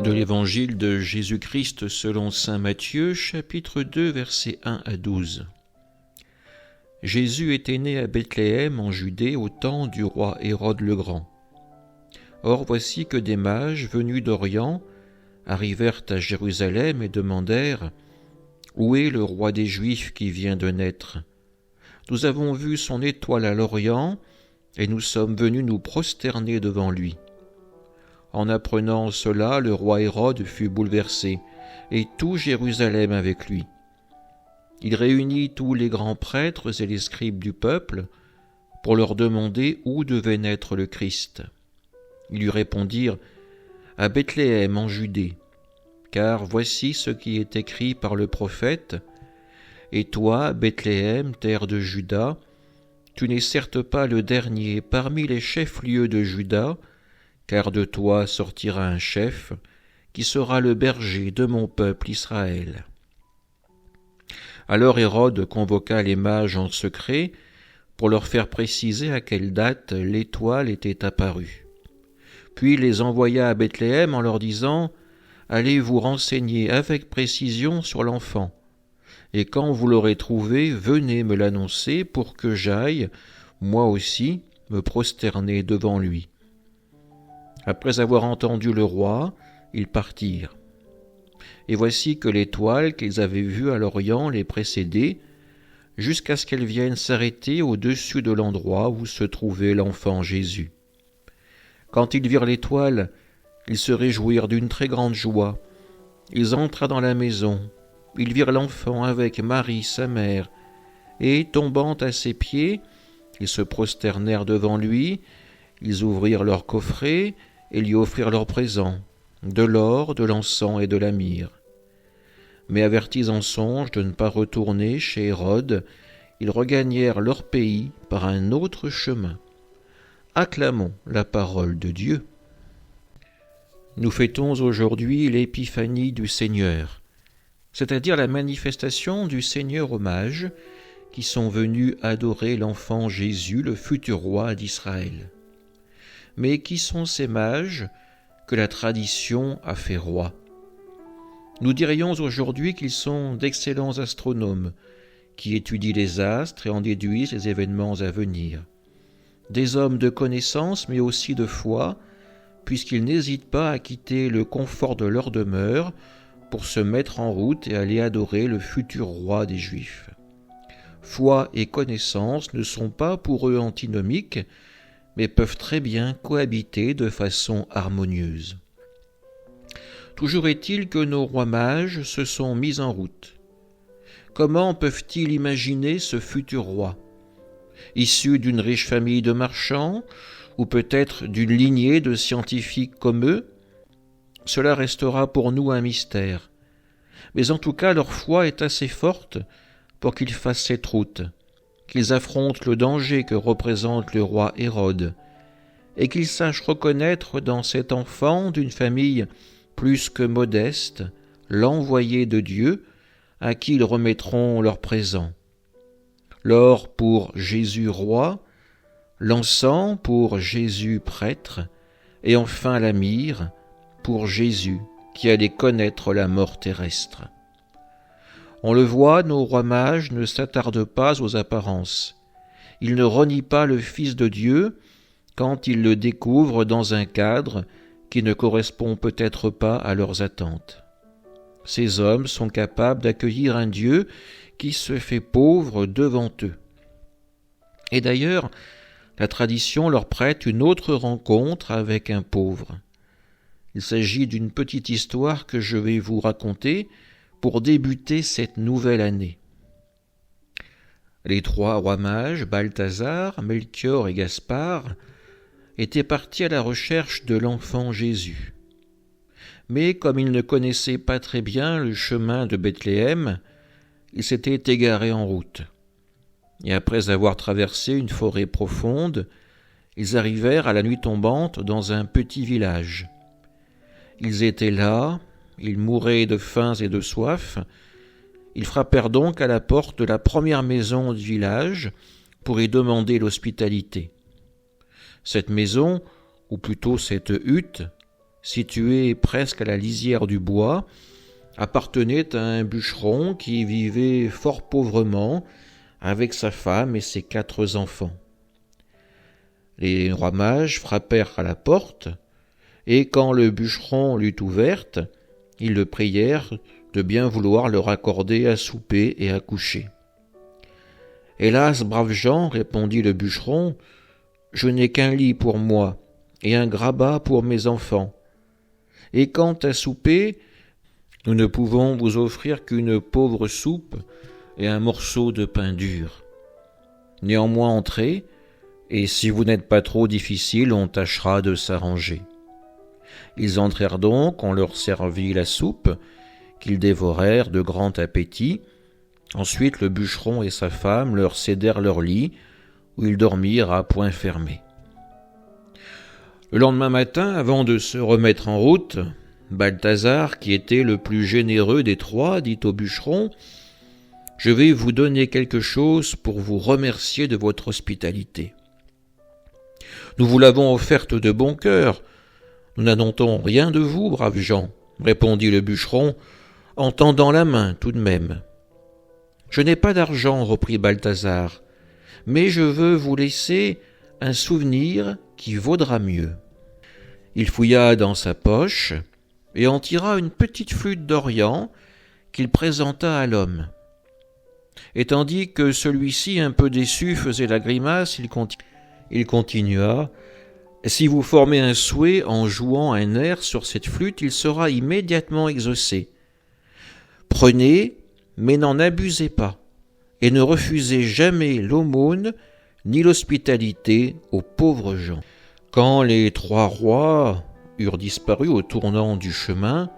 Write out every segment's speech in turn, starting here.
De l'Évangile de Jésus-Christ selon saint Matthieu, chapitre 2, versets 1 à 12. Jésus était né à Bethléem en Judée au temps du roi Hérode le Grand. Or voici que des mages venus d'Orient arrivèrent à Jérusalem et demandèrent « Où est le roi des Juifs qui vient de naître ? Nous avons vu son étoile à l'Orient et nous sommes venus nous prosterner devant lui. » En apprenant cela, le roi Hérode fut bouleversé, et tout Jérusalem avec lui. Il réunit tous les grands prêtres et les scribes du peuple pour leur demander où devait naître le Christ. Ils lui répondirent « À Bethléem en Judée, car voici ce qui est écrit par le prophète. Et toi, Bethléem, terre de Juda, tu n'es certes pas le dernier parmi les chefs-lieux de Juda, car de toi sortira un chef, qui sera le berger de mon peuple Israël. » Alors Hérode convoqua les mages en secret pour leur faire préciser à quelle date l'étoile était apparue. Puis les envoya à Bethléem en leur disant « Allez vous renseigner avec précision sur l'enfant, et quand vous l'aurez trouvé, venez me l'annoncer pour que j'aille, moi aussi, me prosterner devant lui. » Après avoir entendu le roi, ils partirent. Et voici que l'étoile qu'ils avaient vue à l'Orient les précédait, jusqu'à ce qu'elle vienne s'arrêter au-dessus de l'endroit où se trouvait l'enfant Jésus. Quand ils virent l'étoile, ils se réjouirent d'une très grande joie. Ils entrèrent dans la maison, ils virent l'enfant avec Marie, sa mère, et, tombant à ses pieds, ils se prosternèrent devant lui, ils ouvrirent leur coffret, et lui offrirent leurs présents, de l'or, de l'encens et de la myrrhe. Mais avertis en songe de ne pas retourner chez Hérode, ils regagnèrent leur pays par un autre chemin. Acclamons la parole de Dieu. Nous fêtons aujourd'hui l'épiphanie du Seigneur, c'est-à-dire la manifestation du Seigneur aux mages qui sont venus adorer l'enfant Jésus, le futur roi d'Israël. Mais qui sont ces mages que la tradition a fait rois ? Nous dirions aujourd'hui qu'ils sont d'excellents astronomes qui étudient les astres et en déduisent les événements à venir. Des hommes de connaissance mais aussi de foi, puisqu'ils n'hésitent pas à quitter le confort de leur demeure pour se mettre en route et aller adorer le futur roi des Juifs. Foi et connaissance ne sont pas pour eux antinomiques, mais peuvent très bien cohabiter de façon harmonieuse. Toujours est-il que nos rois mages se sont mis en route. Comment peuvent-ils imaginer ce futur roi ? Issu d'une riche famille de marchands, ou peut-être d'une lignée de scientifiques comme eux ? Cela restera pour nous un mystère. Mais en tout cas, leur foi est assez forte pour qu'ils fassent cette route, qu'ils affrontent le danger que représente le roi Hérode, et qu'ils sachent reconnaître dans cet enfant d'une famille plus que modeste l'envoyé de Dieu à qui ils remettront leurs présents. L'or pour Jésus roi, l'encens pour Jésus prêtre, et enfin la myrrhe pour Jésus qui allait connaître la mort terrestre. On le voit, nos rois mages ne s'attardent pas aux apparences. Ils ne renient pas le Fils de Dieu quand ils le découvrent dans un cadre qui ne correspond peut-être pas à leurs attentes. Ces hommes sont capables d'accueillir un Dieu qui se fait pauvre devant eux. Et d'ailleurs, la tradition leur prête une autre rencontre avec un pauvre. Il s'agit d'une petite histoire que je vais vous raconter pour débuter cette nouvelle année. Les trois rois mages, Balthazar, Melchior et Gaspard, étaient partis à la recherche de l'enfant Jésus. Mais comme ils ne connaissaient pas très bien le chemin de Bethléem, ils s'étaient égarés en route. Et après avoir traversé une forêt profonde, ils arrivèrent à la nuit tombante dans un petit village. Ils étaient là, ils mouraient de faim et de soif. Ils frappèrent donc à la porte de la première maison du village pour y demander l'hospitalité. Cette maison, ou plutôt cette hutte, située presque à la lisière du bois, appartenait à un bûcheron qui vivait fort pauvrement avec sa femme et ses 4 enfants. Les 3 mages frappèrent à la porte, et quand le bûcheron l'eut ouverte, ils le prièrent de bien vouloir leur accorder à souper et à coucher. « Hélas, braves gens, répondit le bûcheron, je n'ai qu'un lit pour moi et un grabat pour mes enfants. Et quant à souper, nous ne pouvons vous offrir qu'une pauvre soupe et un morceau de pain dur. Néanmoins entrez, et si vous n'êtes pas trop difficile, on tâchera de s'arranger. » Ils entrèrent donc, on leur servit la soupe, qu'ils dévorèrent de grand appétit. Ensuite le bûcheron et sa femme leur cédèrent leur lit, où ils dormirent à poing fermé. Le lendemain matin, avant de se remettre en route, Balthazar, qui était le plus généreux des 3, dit au bûcheron : « Je vais vous donner quelque chose pour vous remercier de votre hospitalité. Nous vous l'avons offerte de bon cœur. Nous n'attendons rien de vous, braves gens, répondit le bûcheron, en tendant la main tout de même. Je n'ai pas d'argent, reprit Balthazar, mais je veux vous laisser un souvenir qui vaudra mieux. Il fouilla dans sa poche et en tira une petite flûte d'Orient qu'il présenta à l'homme. Et tandis que celui-ci, un peu déçu, faisait la grimace, il continua : « Si vous formez un souhait en jouant un air sur cette flûte, il sera immédiatement exaucé. Prenez, mais n'en abusez pas, et ne refusez jamais l'aumône ni l'hospitalité aux pauvres gens. » Quand les 3 rois eurent disparu au tournant du chemin,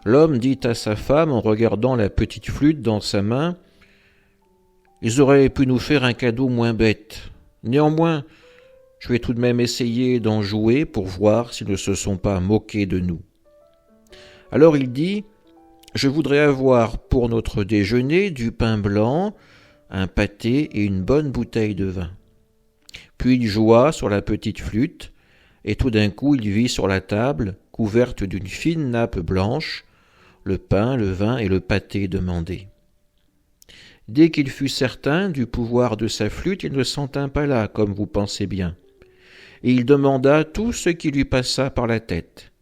l'homme dit à sa femme en regardant la petite flûte dans sa main : « Ils auraient pu nous faire un cadeau moins bête. Néanmoins, je vais tout de même essayer d'en jouer pour voir s'ils ne se sont pas moqués de nous. » Alors il dit : « Je voudrais avoir pour notre déjeuner du pain blanc, un pâté et une bonne bouteille de vin. » Puis il joua sur la petite flûte, et tout d'un coup il vit sur la table, couverte d'une fine nappe blanche, le pain, le vin et le pâté demandés. Dès qu'il fut certain du pouvoir de sa flûte, il ne s'en tint pas là, comme vous pensez bien, et il demanda tout ce qui lui passa par la tête.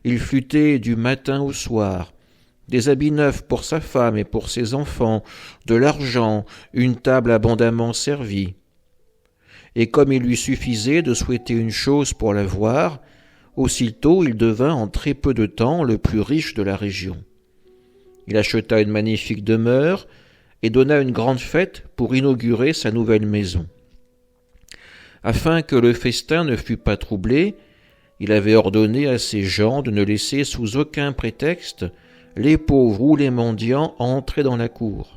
Il flûtait du matin au soir, des habits neufs pour sa femme et pour ses enfants, de l'argent, une table abondamment servie. Et comme il lui suffisait de souhaiter une chose pour l'avoir, aussitôt il devint en très peu de temps le plus riche de la région. Il acheta une magnifique demeure et donna une grande fête pour inaugurer sa nouvelle maison. Afin que le festin ne fût pas troublé, il avait ordonné à ses gens de ne laisser sous aucun prétexte les pauvres ou les mendiants entrer dans la cour.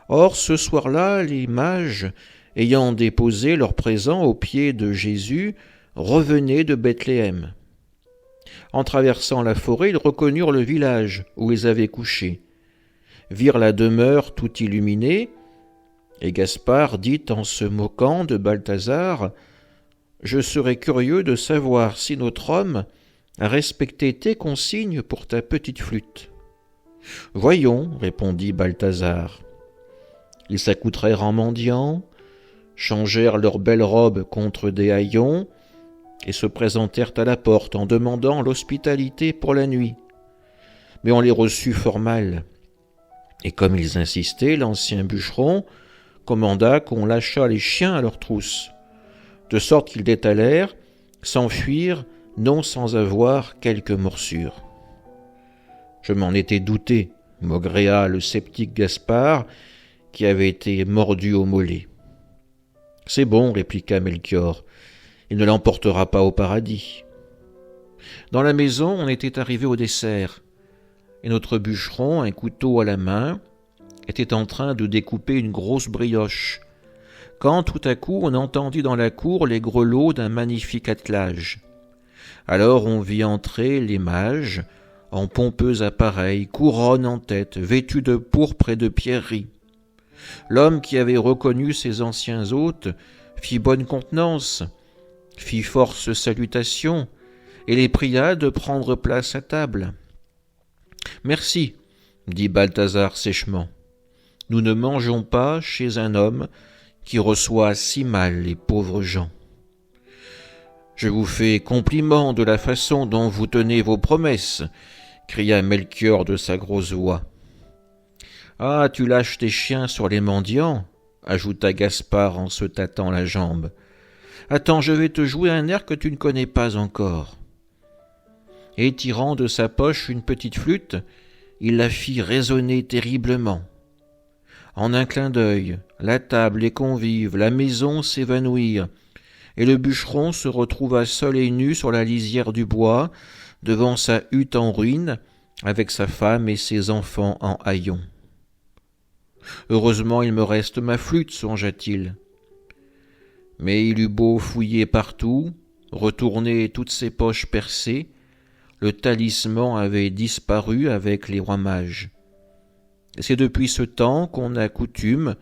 Or, ce soir-là, les mages, ayant déposé leurs présents aux pieds de Jésus, revenaient de Bethléem. En traversant la forêt, ils reconnurent le village où ils avaient couché, virent la demeure tout illuminée, et Gaspard dit en se moquant de Balthazar : « Je serais curieux de savoir si notre homme a respecté tes consignes pour ta petite flûte. »« Voyons, répondit Balthazar. Ils s'accoutrèrent en mendiants, changèrent leurs belles robes contre des haillons et se présentèrent à la porte en demandant l'hospitalité pour la nuit. Mais on les reçut fort mal. Et comme ils insistaient, l'ancien bûcheron commanda qu'on lâchât les chiens à leurs trousses, de sorte qu'ils détalèrent, s'enfuirent, non sans avoir quelques morsures. « Je m'en étais douté, » maugréa le sceptique Gaspard, qui avait été mordu au mollet. « C'est bon, répliqua Melchior, il ne l'emportera pas au paradis. » Dans la maison, on était arrivé au dessert, et notre bûcheron, un couteau à la main, était en train de découper une grosse brioche, quand tout à coup on entendit dans la cour les grelots d'un magnifique attelage. Alors on vit entrer les mages, en pompeux appareil, couronne en tête, vêtus de pourpre et de pierreries. L'homme qui avait reconnu ses anciens hôtes fit bonne contenance, fit force salutations, et les pria de prendre place à table. « Merci, dit Balthazar sèchement. Nous ne mangeons pas chez un homme qui reçoit si mal les pauvres gens. Je vous fais compliment de la façon dont vous tenez vos promesses, cria Melchior de sa grosse voix. Ah, tu lâches tes chiens sur les mendiants, ajouta Gaspard en se tâtant la jambe. Attends, je vais te jouer un air que tu ne connais pas encore. Et tirant de sa poche une petite flûte, il la fit résonner terriblement. En un clin d'œil, la table, les convives, la maison s'évanouirent, et le bûcheron se retrouva seul et nu sur la lisière du bois, devant sa hutte en ruine, avec sa femme et ses enfants en haillons. Heureusement, il me reste ma flûte, songea-t-il. Mais il eut beau fouiller partout, retourner toutes ses poches percées, le talisman avait disparu avec les rois mages. Et c'est depuis ce temps qu'on a coutume,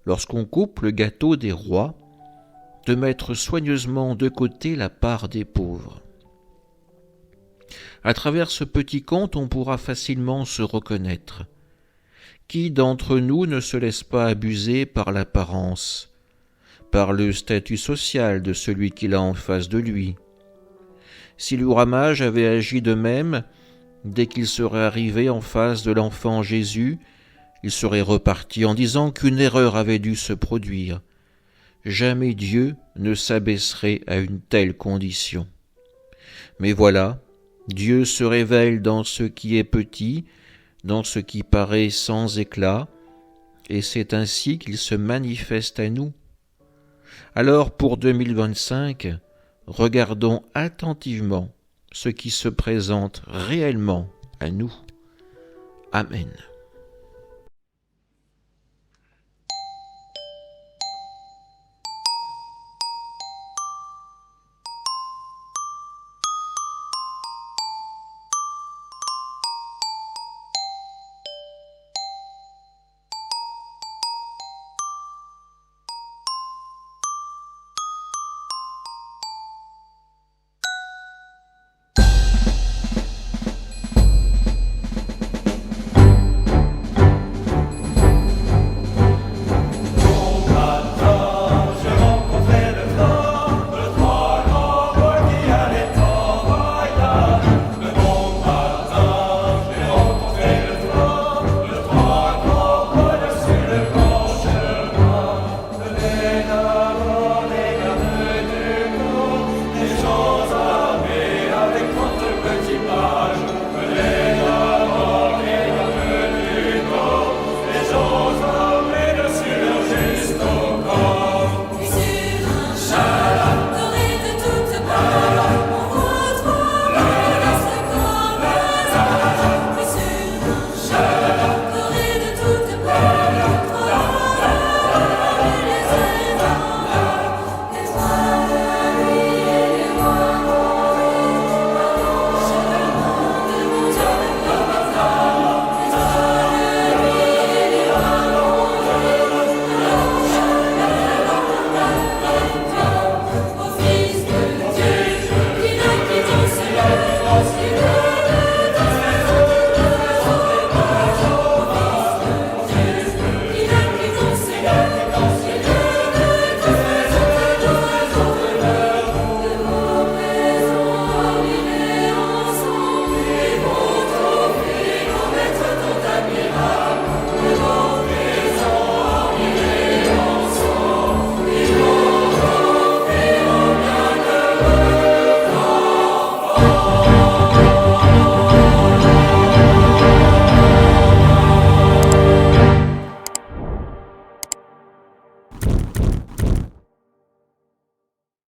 lorsqu'on coupe le gâteau des rois, de mettre soigneusement de côté la part des pauvres. À travers ce petit conte, on pourra facilement se reconnaître. Qui d'entre nous ne se laisse pas abuser par l'apparence, par le statut social de celui qu'il a en face de lui? Si le roi mage avait agi de même, dès qu'il serait arrivé en face de l'enfant Jésus, il serait reparti en disant qu'une erreur avait dû se produire. Jamais Dieu ne s'abaisserait à une telle condition. Mais voilà, Dieu se révèle dans ce qui est petit, dans ce qui paraît sans éclat, et c'est ainsi qu'il se manifeste à nous. Alors pour 2025, regardons attentivement ce qui se présente réellement à nous. Amen.